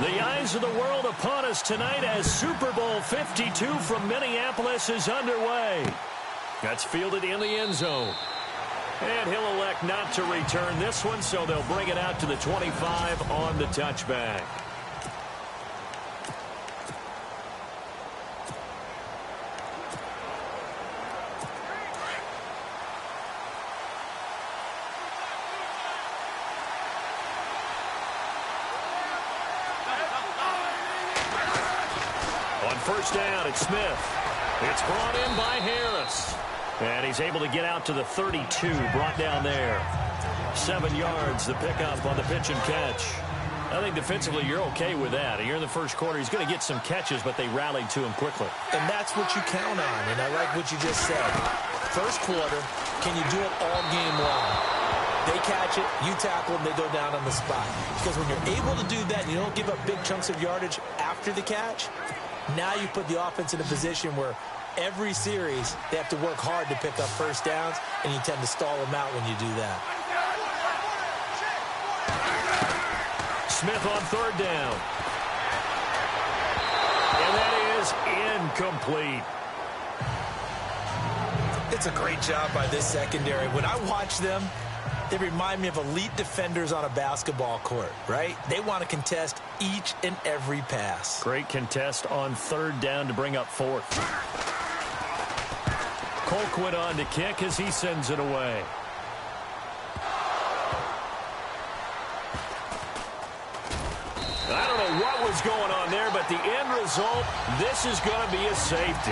The eyes of the world upon us tonight as Super Bowl 52 from Minneapolis is underway. That's fielded in the end zone. And he'll elect not to return this one, so they'll bring it out to the 25 on the touchback. First down, it's Smith. It's brought in by Harris. And he's able to get out to the 32, brought down there. 7 yards, the pickup on the pitch and catch. I think defensively you're okay with that. You're in the first quarter. He's going to get some catches, but they rallied to him quickly. And that's what you count on, and I like what you just said. First quarter, can you do it all game long? They catch it, you tackle them, they go down on the spot. Because when you're able to do that and you don't give up big chunks of yardage after the catch, now you put the offense in a position where every series they have to work hard to pick up first downs, and you tend to stall them out when you do that. Smith on third down. And that is incomplete. It's a great job by this secondary. When I watch them, they remind me of elite defenders on a basketball court, right? They want to contest each and every pass. Great contest on third down to bring up fourth. Colquitt on to kick as he sends it away. I don't know what was going on there, but the end result, this is going to be a safety.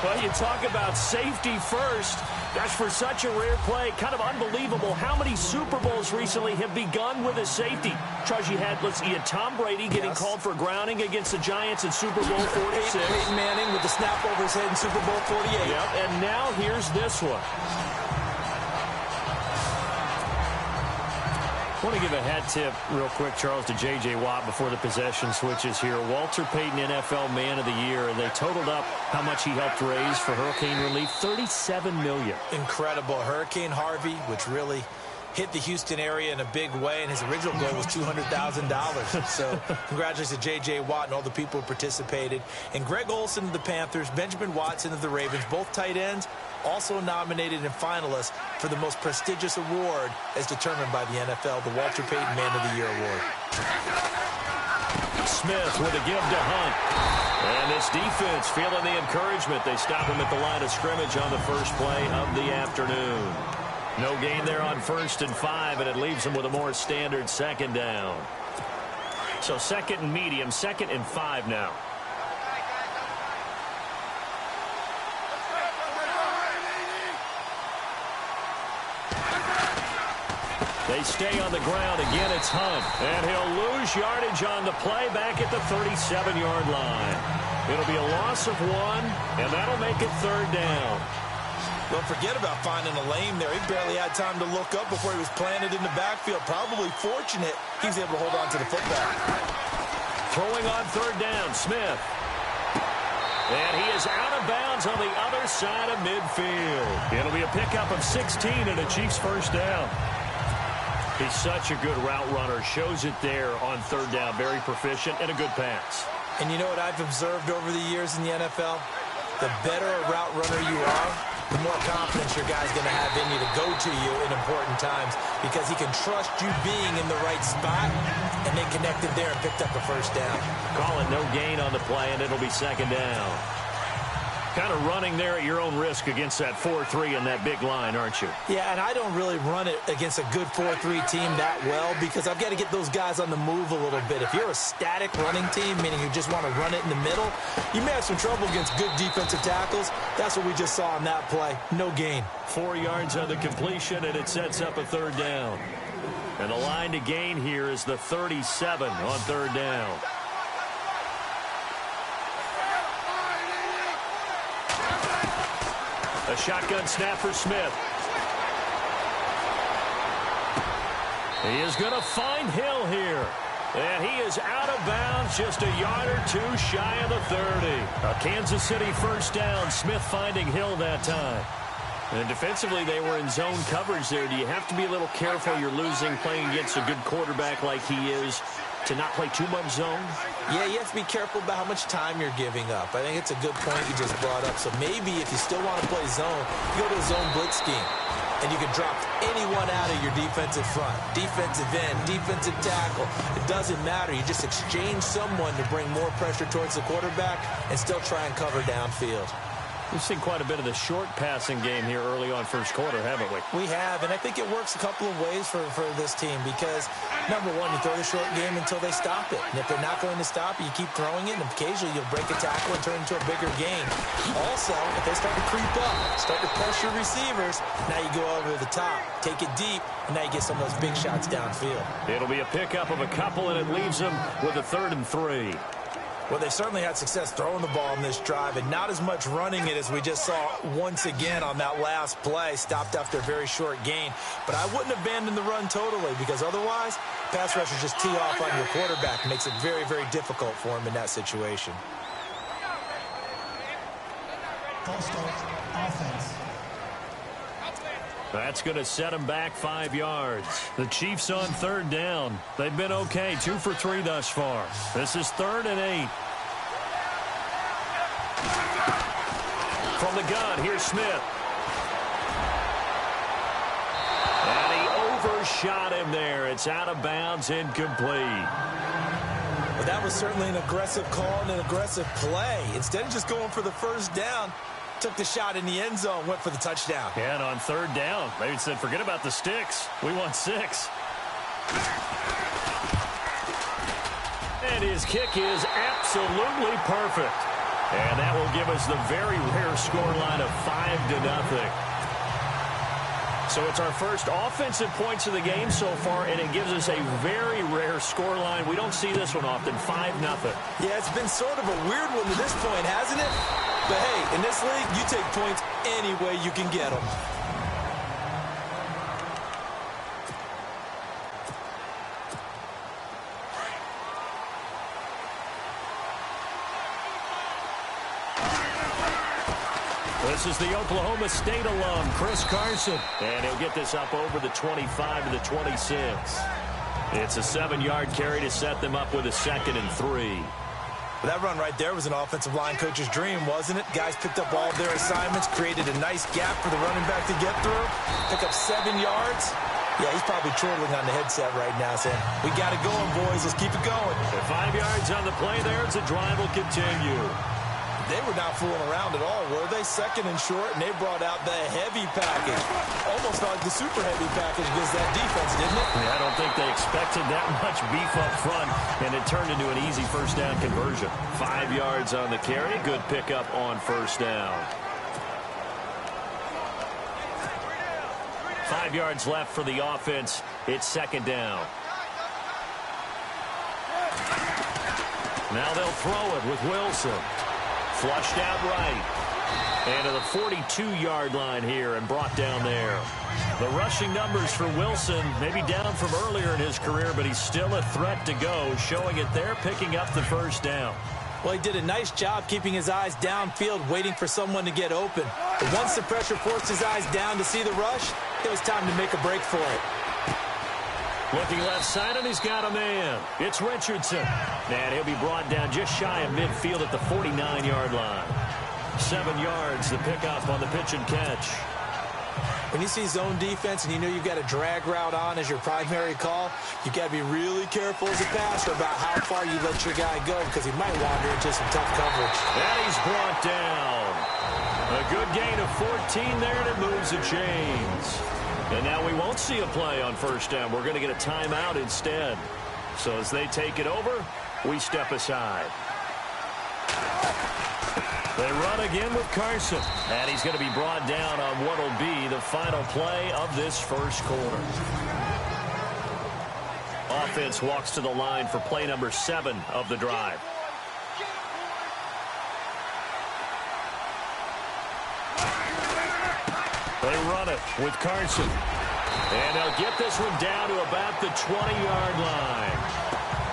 Well, you talk about safety first. That's for such a rare play. Kind of unbelievable how many Super Bowls recently have begun with a safety. Charles, you had Tom Brady getting called for grounding against the Giants in Super Bowl 46. Peyton Manning with the snap over his head in Super Bowl 48. Yep, and now here's this one. I want to give a hat tip real quick, Charles, to J.J. Watt before the possession switches here. Walter Payton, NFL Man of the Year, and they totaled up how much he helped raise for hurricane relief, $37 million. Incredible. Hurricane Harvey, which really hit the Houston area in a big way, and his original goal was $200,000. So congratulations to J.J. Watt and all the people who participated. And Greg Olsen of the Panthers, Benjamin Watson of the Ravens, both tight ends, also nominated and finalists for the most prestigious award as determined by the NFL, the Walter Payton Man of the Year Award. Smith with a give to Hunt. And this defense feeling the encouragement. They stop him at the line of scrimmage on the first play of the afternoon. No gain there on 1st and 5, and it leaves them with a more standard second down. So 2nd and medium, 2nd and 5 now. They stay on the ground. Again, it's Hunt. And he'll lose yardage on the play back at the 37-yard line. It'll be a loss of 1, and that'll make it 3rd down. Don't forget about finding a lane there. He barely had time to look up before he was planted in the backfield. Probably fortunate he was able to hold on to the football. Throwing on 3rd down, Smith. And he is out of bounds on the other side of midfield. It'll be a pickup of 16 and a Chiefs first down. He's such a good route runner. Shows it there on 3rd down. Very proficient and a good pass. And you know what I've observed over the years in the NFL? The better a route runner you are, the more confidence your guy's going to have in you to go to you in important times, because he can trust you being in the right spot, and they connected there and picked up a first down. Call it no gain on the play, and it'll be 2nd down. Kind of running there at your own risk against that 4-3 and that big line, aren't you? Yeah, and I don't really run it against a good 4-3 team that well, because I've got to get those guys on the move a little bit. If you're a static running team, meaning you just want to run it in the middle, you may have some trouble against good defensive tackles. That's what we just saw on that play. No gain. 4 yards on the completion, and it sets up a 3rd down. And the line to gain here is the 37 on 3rd down. A shotgun snap for Smith. He is going to find Hill here. And he is out of bounds, just a yard or 2 shy of the 30. A Kansas City first down. Smith finding Hill that time. And defensively, they were in zone coverage there. Do you have to be a little careful? You're losing playing against a good quarterback like he is. to not play too much zone? Yeah, you have to be careful about how much time you're giving up. I think it's a good point you just brought up. So maybe if you still want to play zone, you go to a zone blitz scheme. And you can drop anyone out of your defensive front. Defensive end, defensive tackle. It doesn't matter. You just exchange someone to bring more pressure towards the quarterback and still try and cover downfield. We've seen quite a bit of the short passing game here early on first quarter, haven't we? We have, and I think it works a couple of ways for this team because, number one, you throw the short game until they stop it. And if they're not going to stop it, you keep throwing it, and occasionally you'll break a tackle and turn it into a bigger gain. Also, if they start to creep up, start to pressure receivers, now you go over the top, take it deep, and now you get some of those big shots downfield. It'll be a pickup of a couple, and it leaves them with a 3rd and 3. Well, they've certainly had success throwing the ball in this drive and not as much running it as we just saw once again on that last play, stopped after a very short gain. But I wouldn't abandon the run totally because otherwise, pass rushers just tee off on your quarterback. It makes it very, very difficult for him in that situation. False start, offense. That's going to set them back 5 yards. The Chiefs on 3rd down. They've been okay, 2 for 3 thus far. This is 3rd and 8. From the gun, here's Smith. And he overshot him there. It's out of bounds, incomplete. Well, that was certainly an aggressive call and an aggressive play. Instead of just going for the first down, took the shot in the end zone, went for the touchdown. Yeah, and on 3rd down, they said, forget about the sticks. We want 6. And his kick is absolutely perfect. And that will give us the very rare scoreline of 5-0. So it's our first offensive points of the game so far, and it gives us a very rare scoreline. We don't see this one often, 5-0. Yeah, it's been sort of a weird one to this point, hasn't it? But hey, in this league, you take points any way you can get them. This is the Oklahoma State alum, Chris Carson. And he'll get this up over the 25 to the 26. It's a 7-yard carry to set them up with a 2nd and 3. Well, that run right there was an offensive line coach's dream, wasn't it? Guys picked up all of their assignments, created a nice gap for the running back to get through, pick up 7 yards. Yeah, he's probably chortling on the headset right now saying, we got it going, boys. Let's keep it going. 5 yards on the play there as the drive will continue. They were not fooling around at all, were they? 2nd and short, and they brought out the heavy package. Almost felt like the super heavy package against that defense, didn't it? Yeah, I don't think they expected that much beef up front, and it turned into an easy first down conversion. 5 yards on the carry. Good pickup on first down. 5 yards left for the offense. It's 2nd down. Now they'll throw it with Wilson. Flushed out right. And to the 42-yard line here and brought down there. The rushing numbers for Wilson maybe down from earlier in his career, but he's still a threat to go, showing it there, picking up the first down. Well, he did a nice job keeping his eyes downfield, waiting for someone to get open. But once the pressure forced his eyes down to see the rush, it was time to make a break for it. Looking left side, and he's got a man. It's Richardson. And he'll be brought down just shy of midfield at the 49-yard line. 7 yards, the pickup on the pitch and catch. When you see zone defense and you know you've got a drag route on as your primary call, you've got to be really careful as a passer about how far you let your guy go because he might wander into some tough coverage. And he's brought down. A good gain of 14 there, and it moves the chains. And now we won't see a play on first down. We're going to get a timeout instead. So as they take it over, we step aside. They run again with Carson. And he's going to be brought down on what will be the final play of this first quarter. Offense walks to the line for play number 7 of the drive. They run it with Carson. And they'll get this one down to about the 20-yard line.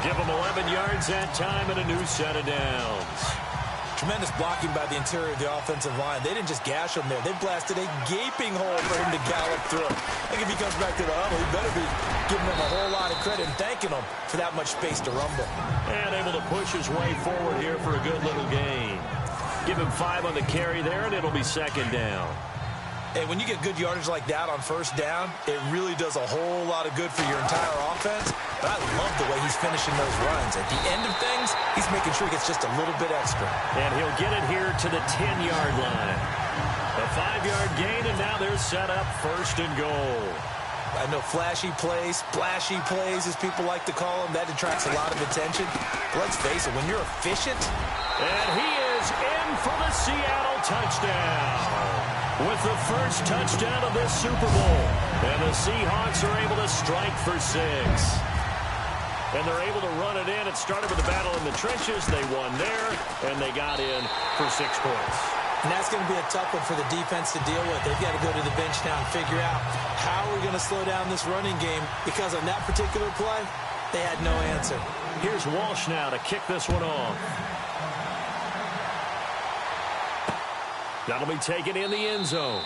Give them 11 yards that time and a new set of downs. Tremendous blocking by the interior of the offensive line. They didn't just gash him there. They blasted a gaping hole for him to gallop through. I think if he comes back to the huddle, he better be giving them a whole lot of credit and thanking them for that much space to rumble. And able to push his way forward here for a good little gain. Give him 5 on the carry there, and it'll be second down. Hey, when you get good yardage like that on first down, it really does a whole lot of good for your entire offense. But I love the way he's finishing those runs. At the end of things, he's making sure he gets just a little bit extra. And he'll get it here to the 10-yard line. A 5-yard gain, and now they're set up first and goal. I know flashy plays, splashy plays, as people like to call them, that attracts a lot of attention. But let's face it, when you're efficient. And he is in for the Seattle touchdown. With the first touchdown of this Super Bowl. And the Seahawks are able to strike for 6. And they're able to run it in. It started with a battle in the trenches. They won there, and they got in for 6 points. And that's going to be a tough one for the defense to deal with. They've got to go to the bench now and figure out how we're going to slow down this running game, because on that particular play, they had no answer. Here's Walsh now to kick this one off. That'll be taken in the end zone.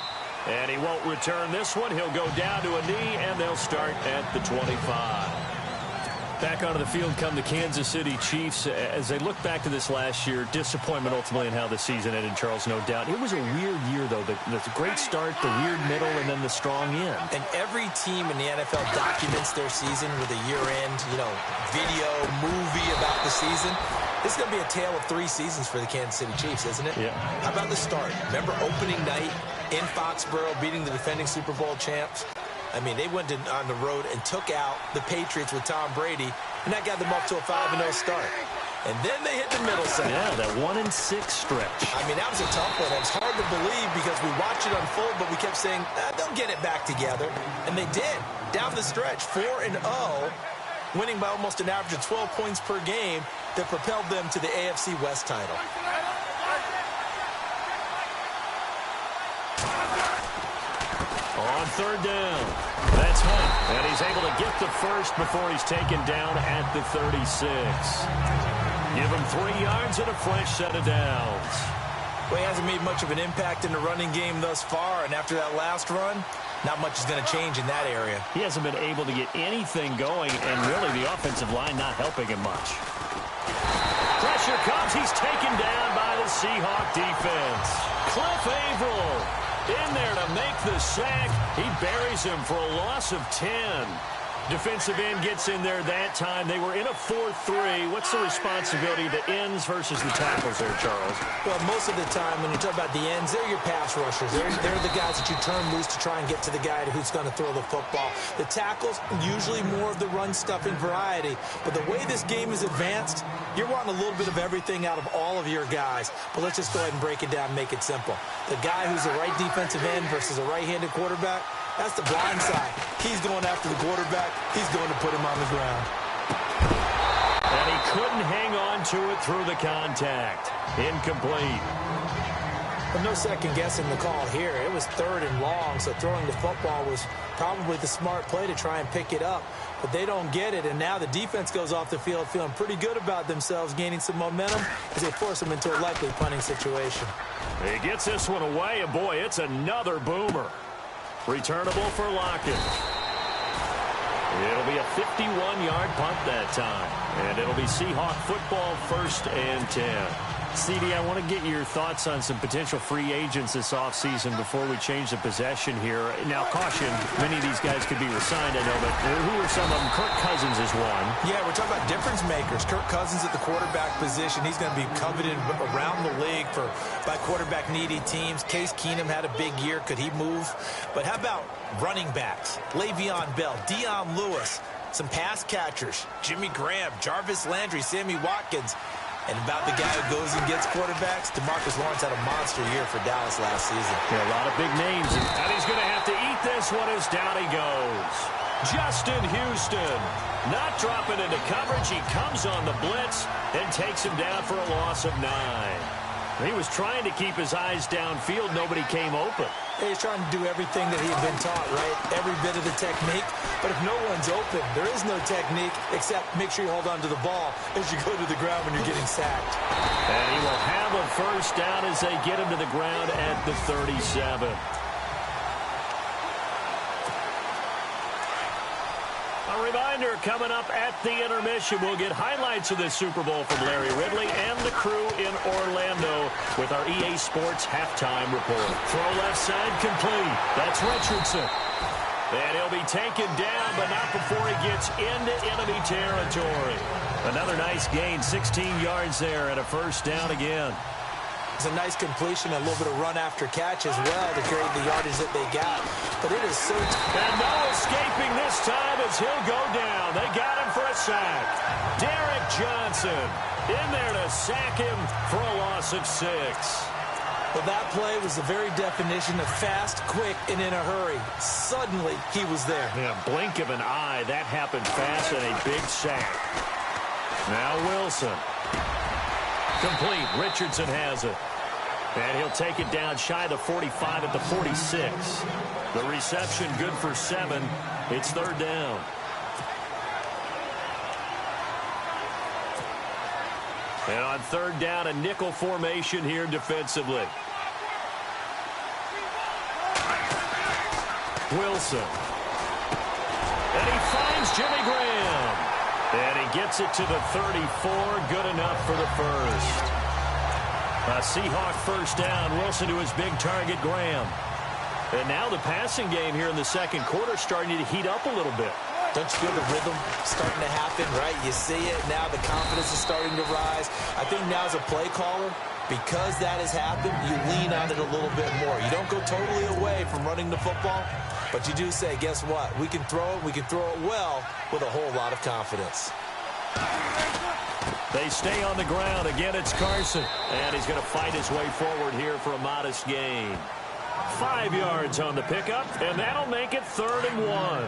And he won't return this one. He'll go down to a knee, and they'll start at the 25. Back onto the field come the Kansas City Chiefs. As they look back to this last year, disappointment ultimately in how the season ended, Charles, no doubt. It was a weird year, though. The great start, the weird middle, and then the strong end. And every team in the NFL documents their season with a year-end, video, movie about the season. This is going to be a tale of 3 seasons for the Kansas City Chiefs, isn't it? Yeah. How about the start? Remember opening night in Foxborough, beating the defending Super Bowl champs? I mean, they went on the road and took out the Patriots with Tom Brady, and that got them up to a 5-0 start. And then they hit the middle section. Yeah, that 1-6 stretch. I mean, that was a tough one. It was hard to believe because we watched it unfold, but we kept saying, they'll get it back together. And they did. Down the stretch, 4-0, winning by almost an average of 12 points per game that propelled them to the AFC West title. On third down, that's Hunt, and he's able to get the first before he's taken down at the 36. Give him 3 yards and a fresh set of downs. Well, he hasn't made much of an impact in the running game thus far, and after that last run, not much is going to change in that area. He hasn't been able to get anything going, and really the offensive line not helping him much. Pressure comes. He's taken down by the Seahawk defense. Cliff Averill in there to make the sack. He buries him for a loss of 10. Defensive end gets in there that time. They were in a 4-3. What's the responsibility of the ends versus the tackles there, Charles? Well, most of the time when you talk about the ends, they're your pass rushers. They're the guys that you turn loose to try and get to the guy who's going to throw the football. The tackles, usually more of the run-stuffing variety. But the way this game is advanced, you're wanting a little bit of everything out of all of your guys. But let's just go ahead and break it down and make it simple. The guy who's a right defensive end versus a right-handed quarterback, that's the blind side. He's going after the quarterback. He's going to put him on the ground. And he couldn't hang on to it through the contact. Incomplete. But no second guessing the call here. It was 3rd and long, so throwing the football was probably the smart play to try and pick it up. But they don't get it, and now the defense goes off the field feeling pretty good about themselves, gaining some momentum as they force them into a likely punting situation. He gets this one away, and boy, it's another boomer. Returnable for Lockett. It'll be a 51-yard punt that time. And it'll be Seahawk football 1st and 10. CD, I want to get your thoughts on some potential free agents this offseason before we change the possession here. Now, caution, many of these guys could be resigned, I know, but who are some of them? Kirk Cousins is one. Yeah, we're talking about difference makers. Kirk Cousins at the quarterback position. He's going to be coveted around the league by quarterback-needy teams. Case Keenum had a big year. Could he move? But how about running backs? Le'Veon Bell, Dion Lewis, some pass catchers, Jimmy Graham, Jarvis Landry, Sammy Watkins. And about the guy who goes and gets quarterbacks, DeMarcus Lawrence had a monster year for Dallas last season. Yeah, a lot of big names. And he's going to have to eat this one as down he goes. Justin Houston not dropping into coverage. He comes on the blitz and takes him down for a loss of 9. He was trying to keep his eyes downfield. Nobody came open. He's trying to do everything that he had been taught, right? Every bit of the technique. But if no one's open, there is no technique except make sure you hold on to the ball as you go to the ground when you're getting sacked. And he will have a first down as they get him to the ground at the 37. A reminder, coming up at the intermission, we'll get highlights of this Super Bowl from Larry Ridley and the crew in Orlando with our EA Sports halftime report. Throw left side complete. That's Richardson. And he'll be taken down, but not before he gets into enemy territory. Another nice gain, 16 yards there and a first down again. It's a nice completion, a little bit of run after catch as well to create the yardage that they got. But it is so... And no escaping this time as he'll go down. They got him for a sack. Derek Johnson in there to sack him for a loss of 6. Well, that play was the very definition of fast, quick, and in a hurry. Suddenly, he was there. Yeah, blink of an eye. That happened fast and a big sack. Now Wilson. Complete. Richardson has it. And he'll take it down shy of the 45 at the 46. The reception good for 7. It's third down. And on third down, a nickel formation here defensively. Wilson. And he finds Jimmy Graham. And he gets it to the 34. Good enough for the first. A Seahawk first down. Wilson to his big target, Graham. And now the passing game here in the second quarter starting to heat up a little bit. Don't you feel the rhythm starting to happen, right? You see it. Now the confidence is starting to rise. I think now as a play caller, because that has happened, you lean on it a little bit more. You don't go totally away from running the football, but you do say, guess what? We can throw it. We can throw it well with a whole lot of confidence. They stay on the ground. Again, it's Carson. And he's going to fight his way forward here for a modest gain. 5 yards on the pickup, and that'll make it 3rd and 1.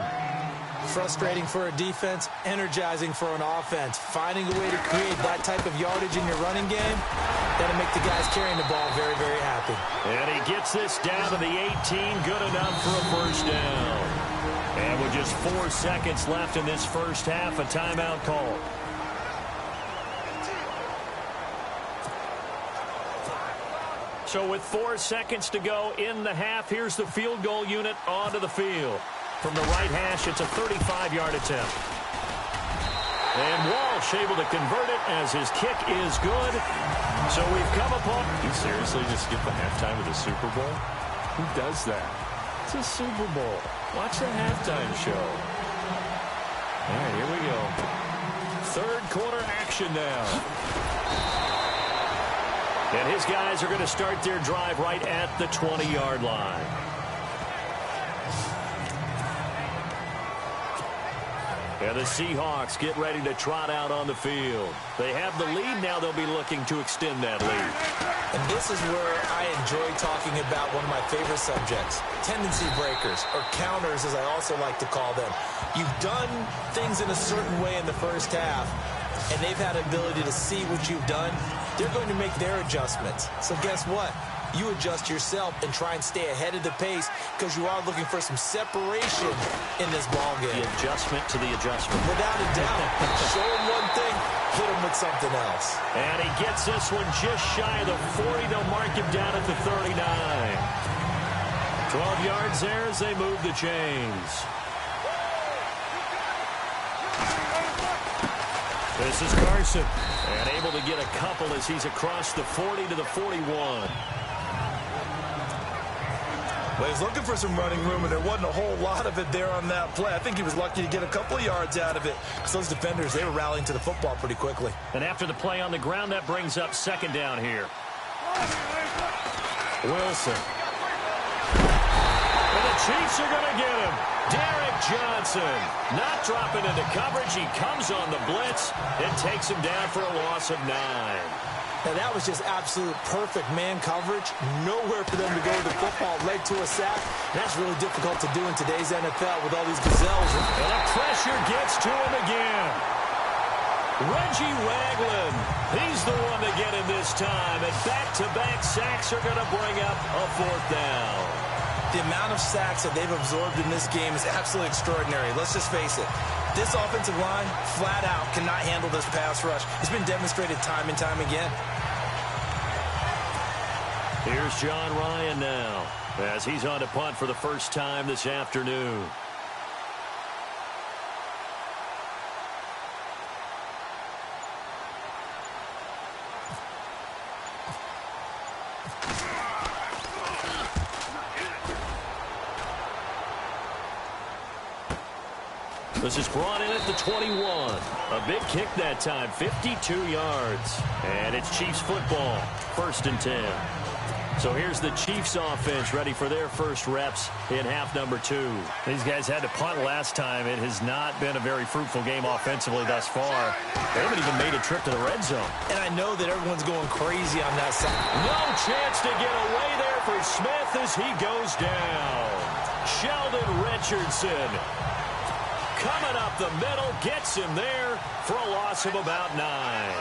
Frustrating for a defense, energizing for an offense. Finding a way to create that type of yardage in your running game, that'll make the guys carrying the ball very, very happy. And he gets this down to the 18. Good enough for a first down. And with just 4 seconds left in this first half, a timeout call. So with 4 seconds to go in the half, here's the field goal unit onto the field. From the right hash, it's a 35-yard attempt. And Walsh able to convert it as his kick is good. So we've come upon... You seriously just skip the halftime of the Super Bowl? Who does that? It's a Super Bowl. Watch the halftime show. All right, here we go. Third quarter action now. And his guys are going to start their drive right at the 20-yard line. And the Seahawks get ready to trot out on the field. They have the lead. Now they'll be looking to extend that lead. And this is where I enjoy talking about one of my favorite subjects, tendency breakers, or counters as I also like to call them. You've done things in a certain way in the first half, and they've had the ability to see what you've done. They're going to make their adjustments. So guess what? You adjust yourself and try and stay ahead of the pace because you are looking for some separation in this ball game. The adjustment to the adjustment. Without a doubt. Show him one thing, hit him with something else. And he gets this one just shy of the 40. They'll mark him down at the 39. 12 yards there as they move the chains. This is Carson. And able to get a couple as he's across the 40 to the 41. Well, he's looking for some running room, and there wasn't a whole lot of it there on that play. I think he was lucky to get a couple of yards out of it because those defenders, they were rallying to the football pretty quickly. And after the play on the ground, that brings up second down here. Wilson. And the Chiefs are going to get him. Derek Johnson not dropping into coverage. He comes on the blitz and takes him down for a loss of 9. Now, that was just absolute perfect man coverage. Nowhere for them to go with the football. Led to a sack. That's really difficult to do in today's NFL with all these gazelles. And the pressure gets to him again. Reggie Ragland. He's the one to get him this time. And back-to-back sacks are going to bring up a 4th down. The amount of sacks that they've absorbed in this game is absolutely extraordinary. Let's just face it. This offensive line, flat out, cannot handle this pass rush. It's been demonstrated time and time again. Here's John Ryan now, as he's on to punt for the first time this afternoon. This is brought in at the 21. A big kick that time, 52 yards. And it's Chiefs football, 1st and 10. So here's the Chiefs offense ready for their first reps in half number 2. These guys had to punt last time. It has not been a very fruitful game offensively thus far. They haven't even made a trip to the red zone. And I know that everyone's going crazy on that side. No chance to get away there for Smith as he goes down. Sheldon Richardson coming up the middle, gets him there for a loss of about 9.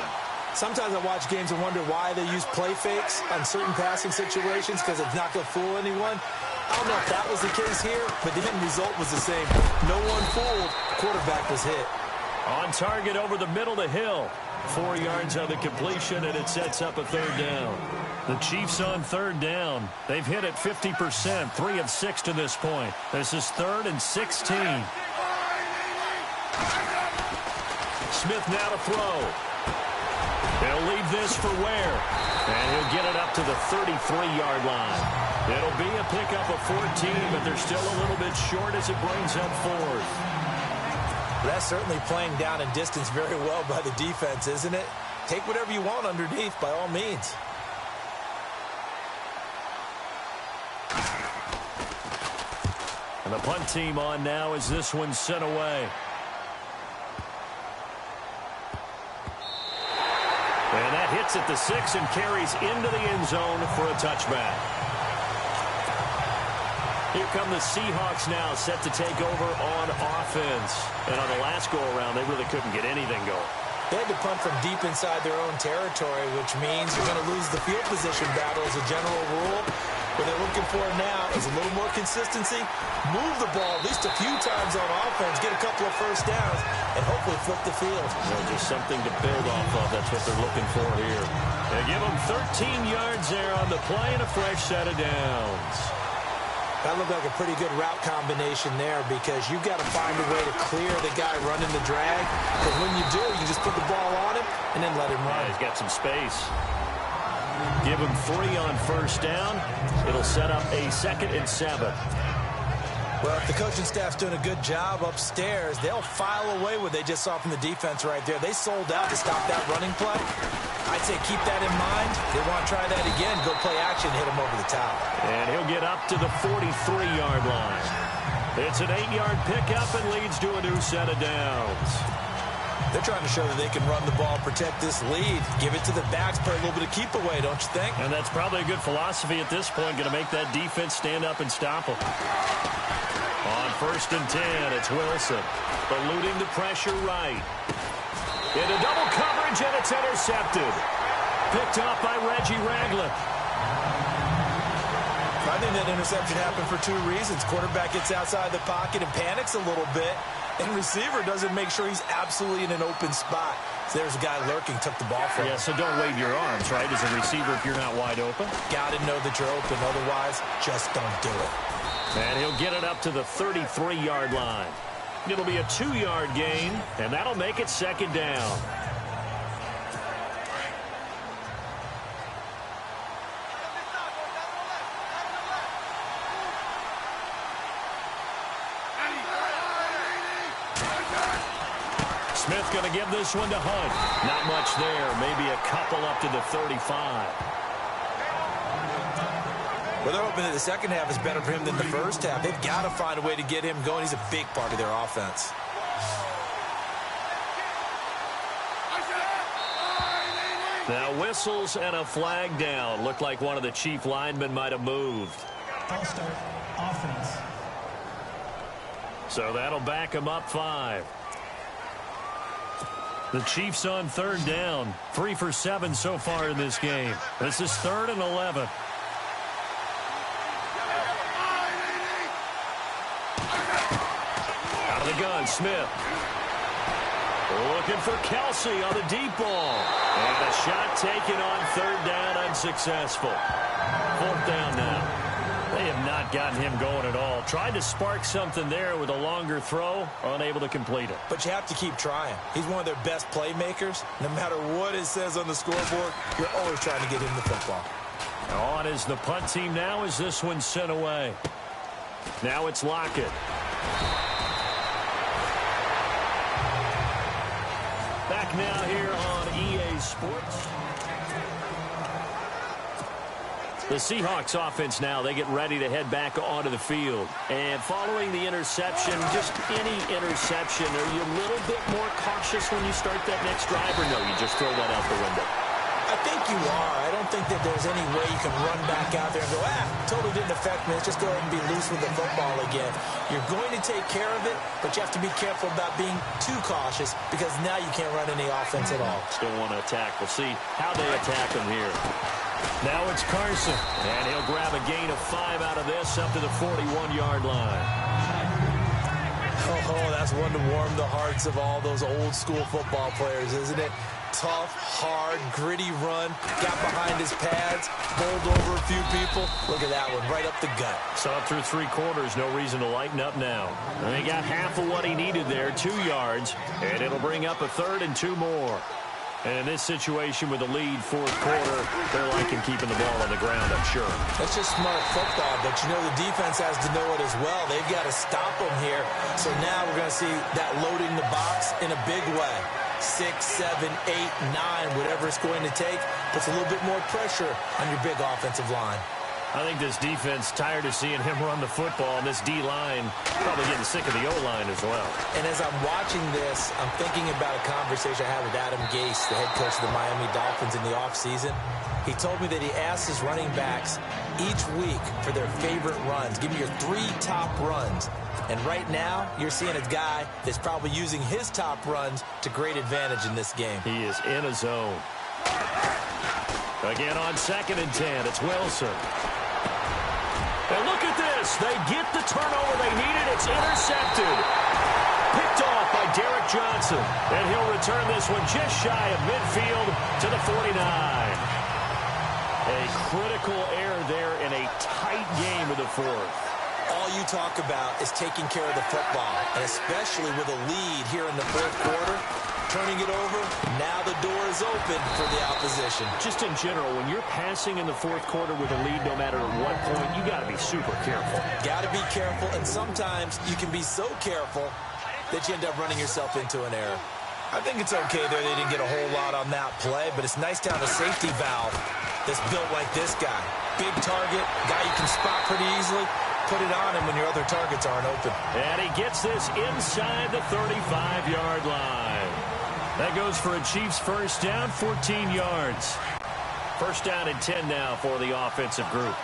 Sometimes I watch games and wonder why they use play fakes on certain passing situations, because it's not going to fool anyone. I don't know if that was the case here, but the end result was the same. No one fooled. Quarterback was hit. On target over the middle to Hill. 4 yards on the completion, and it sets up a 3rd down. The Chiefs on 3rd down. They've hit it 50%, 3 of 6 to this point. This is 3rd and 16. Smith now to throw. He'll leave this for Ware. And he'll get it up to the 33-yard line. It'll be a pickup of 14, but they're still a little bit short as it brings up 4th. That's certainly playing down in distance very well by the defense, isn't it? Take whatever you want underneath, by all means. And the punt team on now as this one's sent away. And that hits at the 6 and carries into the end zone for a touchback. Here come the Seahawks now, set to take over on offense. And on the last go-around, they really couldn't get anything going. They had to punt from deep inside their own territory, which means you're going to lose the field position battle as a general rule. What they're looking for now is a little more consistency, move the ball at least a few times on offense, get a couple of first downs, and hopefully flip the field. Just something to build off of. That's what they're looking for here. They give them 13 yards there on the play and a fresh set of downs. That looked like a pretty good route combination there, because you've got to find a way to clear the guy running the drag. Because when you do, you just put the ball on him and then let him run. Yeah, he's got some space. Give him 3 on 1st down. It'll set up a 2nd and 7. Well, if the coaching staff's doing a good job upstairs, they'll file away what they just saw from the defense right there. They sold out to stop that running play. I'd say keep that in mind. They want to try that again, go play action, hit him over the top. And he'll get up to the 43-yard line. It's an 8-yard pickup and leads to a new set of downs. They're trying to show that they can run the ball, protect this lead, give it to the backs, play a little bit of keep away, don't you think? And that's probably a good philosophy at this point, going to make that defense stand up and stop them. On 1st and 10, it's Wilson, eluding the pressure right. Into double coverage, and it's intercepted. Picked off by Reggie Ragland. I think that interception happened for 2 reasons. Quarterback gets outside the pocket and panics a little bit, and receiver doesn't make sure he's absolutely in an open spot. So there's a guy lurking, took the ball from him. Yeah, so don't wave your arms, right, as a receiver if you're not wide open. Got to know that you're open. Otherwise, just don't do it. And he'll get it up to the 33-yard line. It'll be a 2-yard gain, and that'll make it 2nd down. Smith going to give this one to Hunt. Not much there. Maybe a couple up to the 35. Well, they're hoping that the second half is better for him than the first half. They've got to find a way to get him going. He's a big part of their offense. Now whistles and a flag down. Looked like one of the Chief linemen might have moved. False start, offense. So that'll back him up 5. The Chiefs on 3rd down. 3 for 7 so far in this game. This is 3rd and 11. on Smith. Looking for Kelsey on the deep ball. And a shot taken on third down, unsuccessful. Fourth down now. They have not gotten him going at all. Tried to spark something there with a longer throw, unable to complete it. But you have to keep trying. He's one of their best playmakers. No matter what it says on the scoreboard, you're always trying to get him the football. On is the punt team now as this one's sent away. Now it's Lockett. Back now here on EA Sports. The Seahawks offense now, they get ready to head back onto the field. And following the interception, just any interception, are you a little bit more cautious when you start that next drive, or no, you just throw that out the window? I think you are. I don't think that there's any way you can run back out there and go, totally didn't affect me. Let's just go ahead and be loose with the football again. You're going to take care of it, but you have to be careful about being too cautious because now you can't run any offense at all. Still want to attack. We'll see how they attack them here. Now it's Carson, and he'll grab a gain of 5 out of this up to the 41-yard line. Oh, that's one to warm the hearts of all those old-school football players, isn't it? Tough, hard, gritty run, got behind his pads, bowled over a few people. Look at that one, right up the gut. Saw it through 3 quarters, no reason to lighten up now. And he got half of what he needed there, 2 yards, and it'll bring up a 3rd and 2 more. And in this situation with the lead, 4th quarter, they're liking keeping the ball on the ground, I'm sure. That's just smart football, but you know the defense has to know it as well. They've got to stop them here. So now we're going to see that loading the box in a big way. 6, 7, 8, 9, whatever it's going to take, puts a little bit more pressure on your big offensive line. I think this defense tired of seeing him run the football, and this D-line probably getting sick of the O-line as well. And as I'm watching this, I'm thinking about a conversation I had with Adam Gase, the head coach of the Miami Dolphins in the offseason. He told me that he asked his running backs each week for their favorite runs. Give me your 3 top runs. And right now, you're seeing a guy that's probably using his top runs to great advantage in this game. He is in a zone. Again on 2nd and 10, it's Wilson. And look at this. They get the turnover they needed. It's intercepted. Picked off by Derek Johnson. And he'll return this one just shy of midfield to the 49. A critical error there in a tight game of the 4th. All you talk about is taking care of the football, and especially with a lead here in the 4th quarter, turning it over, now the door is open for the opposition. Just in general, when you're passing in the 4th quarter with a lead, no matter at what point, you got to be super careful. Got to be careful, and sometimes you can be so careful that you end up running yourself into an error. I think it's okay there. They didn't get a whole lot on that play, but it's nice to have a safety valve that's built like this guy. Big target, guy you can spot pretty easily. Put it on him when your other targets aren't open. And he gets this inside the 35-yard line. That goes for a Chiefs first down, 14 yards. First down and 10 now for the offensive group.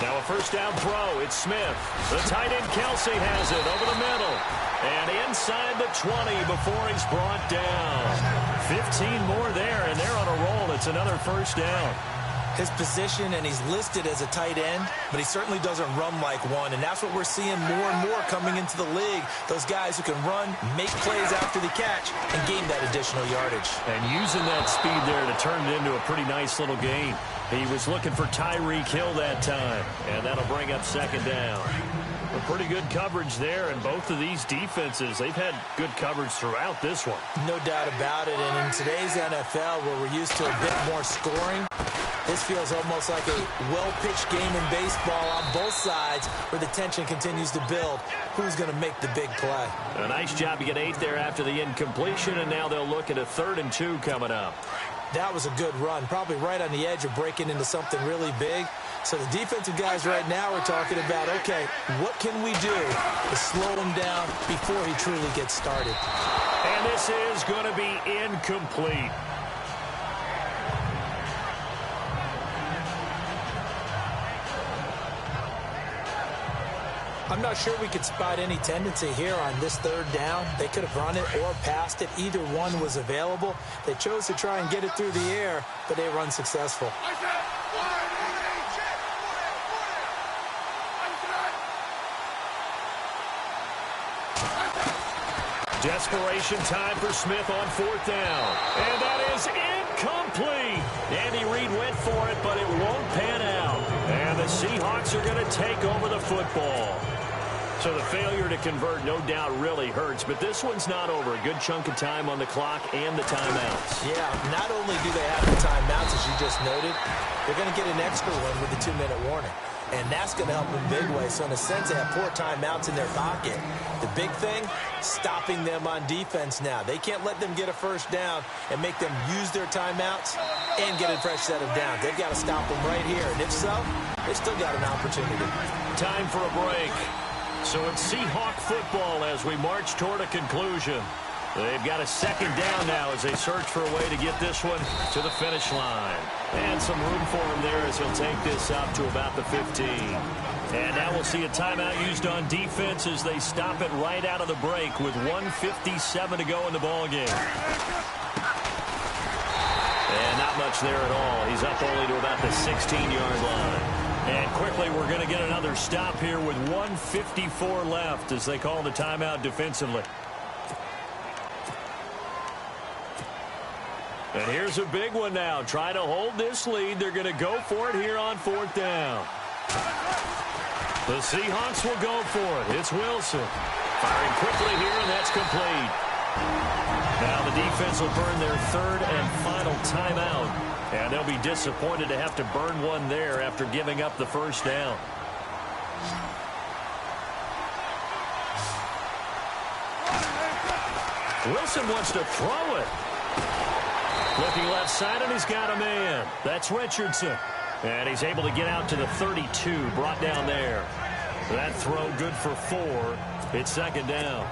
Now a first down throw. It's Smith. The tight end Kelsey has it over the middle. And inside the 20 before he's brought down. 15 more there, and they're on a roll. It's another first down. His position, and he's listed as a tight end, but he certainly doesn't run like one, and that's what we're seeing more and more coming into the league. Those guys who can run, make plays after the catch, and gain that additional yardage. And using that speed there to turn it into a pretty nice little game. He was looking for Tyreek Hill that time, and that'll bring up 2nd down. A pretty good coverage there, and both of these defenses, they've had good coverage throughout this one. No doubt about it, and in today's NFL, where we're used to a bit more scoring, this feels almost like a well-pitched game in baseball on both sides where the tension continues to build. Who's going to make the big play? A nice job to get 8 there after the incompletion, and now they'll look at a 3rd and 2 coming up. That was a good run, probably right on the edge of breaking into something really big. So the defensive guys right now are talking about, okay, what can we do to slow him down before he truly gets started? And this is going to be incomplete. I'm not sure we could spot any tendency here on this 3rd down. They could have run it or passed it. Either one was available. They chose to try and get it through the air, but they were unsuccessful. Desperation time for Smith on 4th down. And that is incomplete. Andy Reid went for it, but it won't pan out. And the Seahawks are going to take over the football. So the failure to convert, no doubt, really hurts. But this one's not over. A good chunk of time on the clock and the timeouts. Yeah, not only do they have the timeouts, as you just noted, they're going to get an extra one with the 2-minute warning. And that's going to help in big ways. So in a sense, they have 4 timeouts in their pocket. The big thing, stopping them on defense now. They can't let them get a first down and make them use their timeouts and get a fresh set of downs. They've got to stop them right here. And if so, they've still got an opportunity. Time for a break. So it's Seahawk football as we march toward a conclusion. They've got a 2nd down now as they search for a way to get this one to the finish line. And some room for him there as he'll take this up to about the 15. And now we'll see a timeout used on defense as they stop it right out of the break with 1:57 to go in the ballgame. And not much there at all. He's up only to about the 16-yard line. And quickly, we're going to get another stop here with 1:54 left as they call the timeout defensively. And here's a big one now. Try to hold this lead. They're going to go for it here on 4th down. The Seahawks will go for it. It's Wilson. Firing quickly here, and that's complete. Now the defense will burn their 3rd and final timeout. And they'll be disappointed to have to burn one there after giving up the first down. Wilson wants to throw it. Looking left side, and he's got a man. That's Richardson. And he's able to get out to the 32, brought down there. That throw good for 4. It's 2nd down.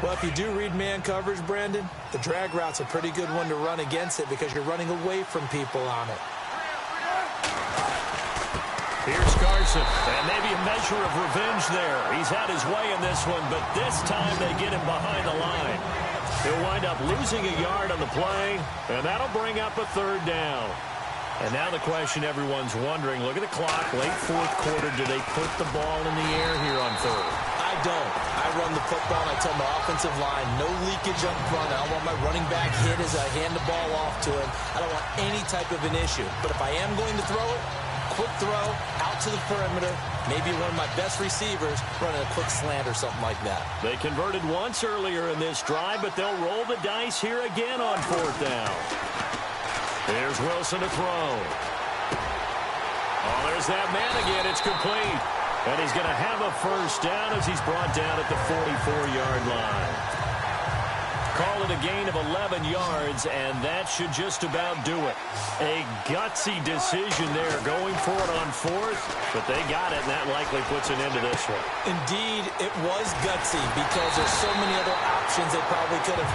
Well, if you do read man coverage, Brandon, the drag route's a pretty good one to run against it because you're running away from people on it. Here's Carson, and maybe a measure of revenge there. He's had his way in this one, but this time they get him behind the line. He'll wind up losing a yard on the play, and that'll bring up a 3rd down. And now the question everyone's wondering, look at the clock, late 4th quarter, do they put the ball in the air here on 3rd? I don't. I run the football, and I tell my offensive line, no leakage up front. I don't want my running back hit as I hand the ball off to him. I don't want any type of an issue. But if I am going to throw it, quick throw, out to the perimeter, maybe one of my best receivers running a quick slant or something like that. They converted once earlier in this drive, but they'll roll the dice here again on 4th down. Here's Wilson to throw. Oh, there's that man again. It's complete. And he's going to have a first down as he's brought down at the 44-yard line. Call it a gain of 11 yards, and that should just about do it. A gutsy decision there, going for it on 4th, but they got it, and that likely puts an end to this one. Indeed, it was gutsy because there's so many other options they probably could have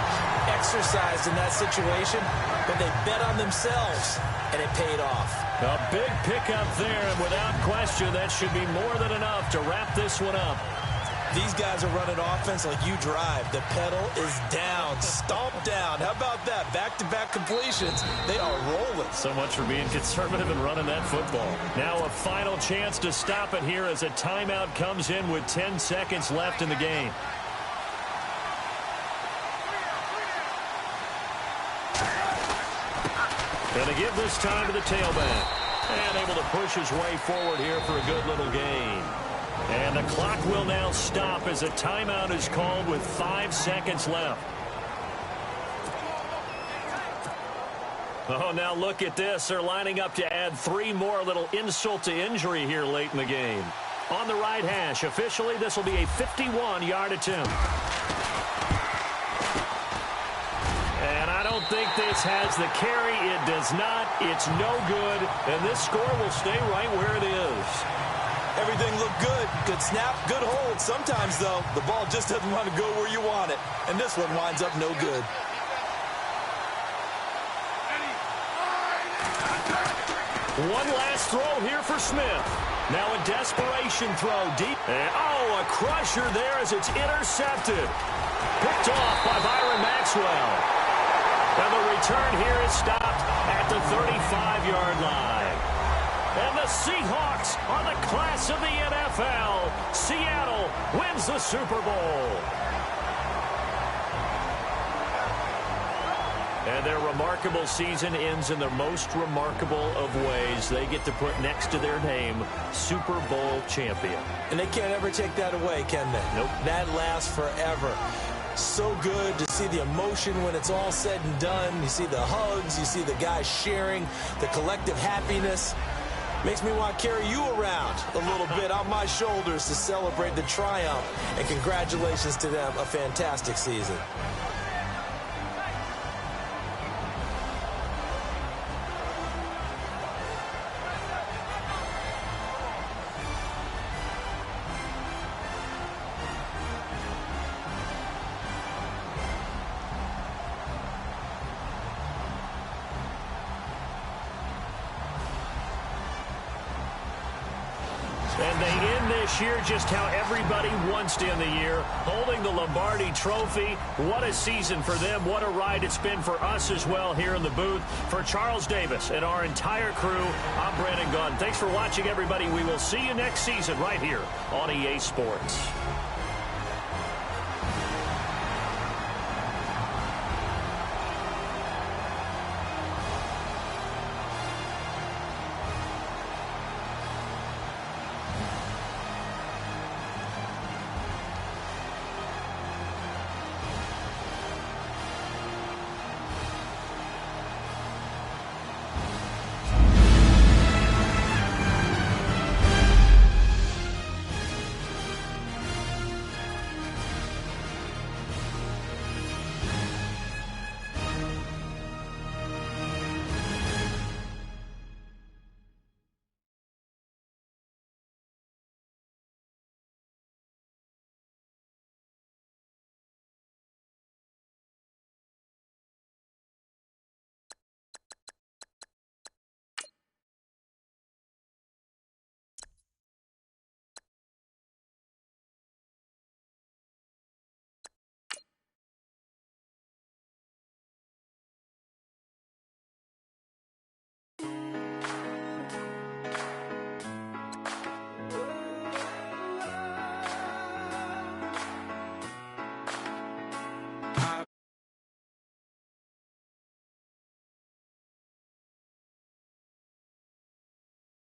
exercised in that situation, but they bet on themselves, and it paid off. A big pickup there, and without question, that should be more than enough to wrap this one up. These guys are running offense like you drive. The pedal is down, stomped down. How about that? Back-to-back completions. They are rolling. So much for being conservative and running that football. Now a final chance to stop it here as a timeout comes in with 10 seconds left in the game. Gonna give this time to the tailback. And able to push his way forward here for a good little gain. And the clock will now stop as a timeout is called with 5 seconds left. Oh, now look at this. They're lining up to add 3 more, little insult to injury here late in the game. On the right hash, officially, this will be a 51-yard attempt. And I don't think this has the carry. It does not. It's no good. And this score will stay right where it is. Everything looked good. Good snap, good hold. Sometimes, though, the ball just doesn't want to go where you want it. And this one winds up no good. One last throw here for Smith. Now a desperation throw deep. And, oh, a crusher there as it's intercepted. Picked off by Byron Maxwell. And the return here is stopped at the 35-yard line. And the Seahawks are the class of the NFL. Seattle wins the Super Bowl. And their remarkable season ends in the most remarkable of ways. They get to put next to their name, Super Bowl champion. And they can't ever take that away, can they? Nope. That lasts forever. So good to see the emotion when it's all said and done. You see the hugs. You see the guys sharing, the collective happiness. Makes me want to carry you around a little bit on my shoulders to celebrate the triumph. And congratulations to them. A fantastic season. And they end this year just how everybody wants to end the year, holding the Lombardi Trophy. What a season for them. What a ride it's been for us as well here in the booth. For Charles Davis and our entire crew, I'm Brandon Gunn. Thanks for watching, everybody. We will see you next season right here on EA Sports.